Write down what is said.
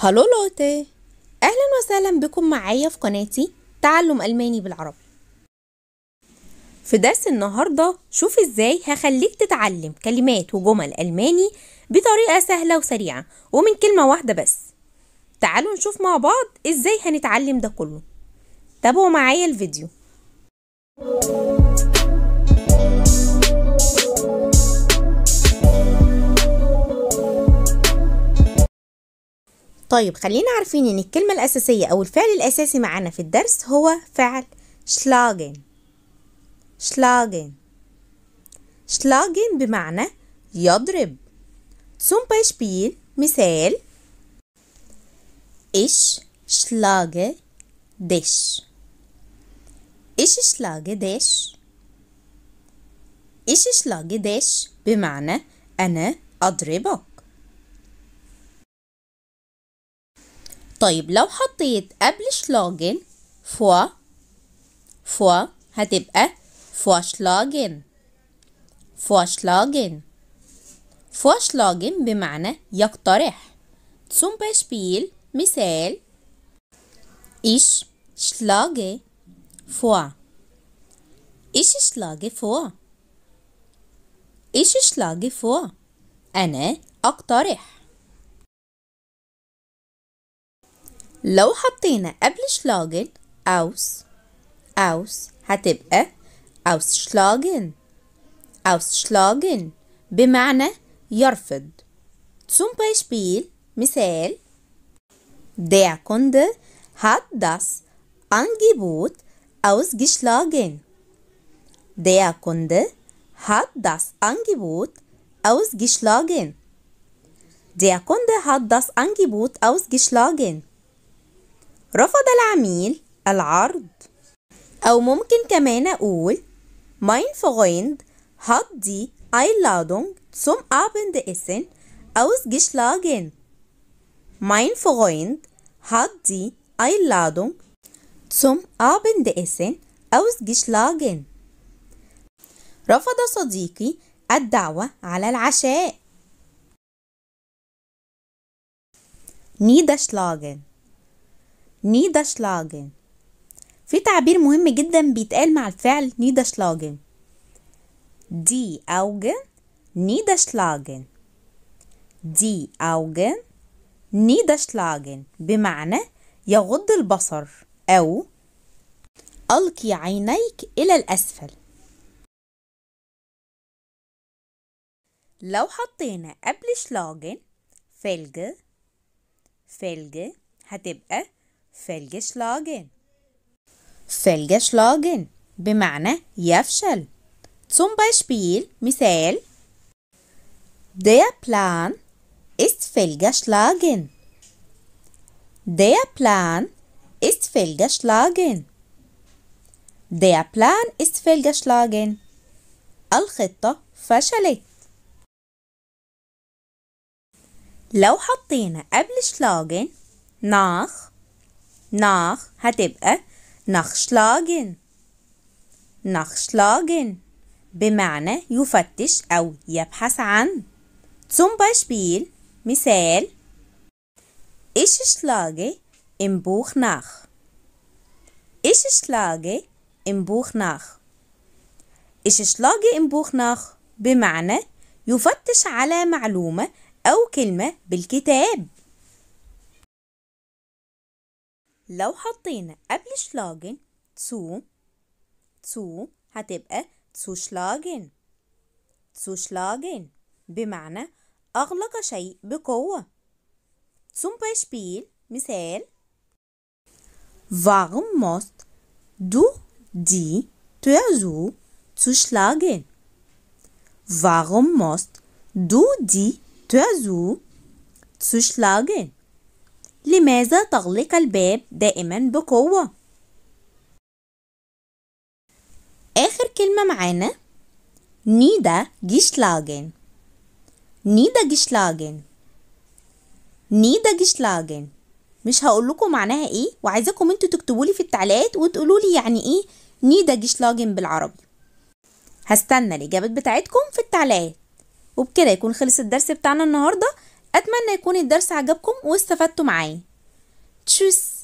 هالو لوتي، أهلا وسهلا بكم معايا في قناتي تعلم ألماني بالعربي. في درس النهاردة شوف ازاي هخليك تتعلم كلمات وجمل ألماني بطريقة سهلة وسريعة ومن كلمة واحدة بس. تعالوا نشوف مع بعض ازاي هنتعلم ده كله. تابعوا معايا الفيديو. طيب خلينا عارفين ان الكلمة الأساسية أو الفعل الأساسي معانا في الدرس هو فعل schlagen. schlagen بمعنى يضرب. zum Beispiel مثال: Ich schlage dich. Ich schlage dich. Ich schlage dich بمعنى أنا أضربك. طيب لو حطيت قبل schlagen vor هتبقى vorschlagen. vorschlagen بمعنى يقترح. zum Beispiel مثال: Ich schlage vor. Ich schlage vor. Ich schlage vor. أنا أقترح. لو حطينا قبل schlagen aus هتبقى ausschlagen بمعنى يرفض. zum Beispiel مثال: Der Kunde hat das Angebot ausgeschlagen. Der Kunde hat das Angebot ausgeschlagen. Der Kunde hat das Angebot ausgeschlagen. رفض العميل العرض. أو ممكن كمان أقول Mein Freund hat die Einladung zum Abendessen ausgeschlagen. Mein Freund hat die Einladung zum Abendessen ausgeschlagen. رفض صديقي الدعوة على العشاء. niederschlagen. في تعبير مهم جدا بيتقال مع الفعل niederschlagen. Die Augen niederschlagen. Die Augen niederschlagen بمعنى يغض البصر أو ألقي عينيك إلى الأسفل. لو حطينا قبل schlagen Felge هتبقى Fehlgeschlagen بمعنى يفشل. zum Beispiel مثال: Der Plan ist fehlgeschlagen. Der Plan ist fehlgeschlagen. Der Plan ist fehlgeschlagen. الخطة فشلت. لو حطينا قبل schlagen nach هتبقى nachschlagen بمعنى يفتش أو يبحث عن. zum Beispiel مثال: Ich schlage im Buch nach. Ich schlage im Buch nach. Ich schlage im Buch nach بمعنى يفتش على معلومة أو كلمة بالكتاب. لو حطينا قبل schlagen zu هتبقى zuschlagen بمعنى أغلق شيء بقوة. zum Beispiel مثال: Warum musst du die Tür so zuschlagen? Warum musst du die Tür so zuschlagen? لماذا تغلق الباب دائما بقوة؟ آخر كلمة معانا niedergeschlagen. مش هقول لكم معناها ايه، وعايزاكم انتوا تكتبوا لي في التعليقات وتقولوا لي يعني ايه niedergeschlagen بالعربي. هستنى الإجابات بتاعتكم في التعليقات. وبكده يكون خلص الدرس بتاعنا النهارده. أتمنى يكون الدرس عجبكم واستفدتوا معايا. تشوس.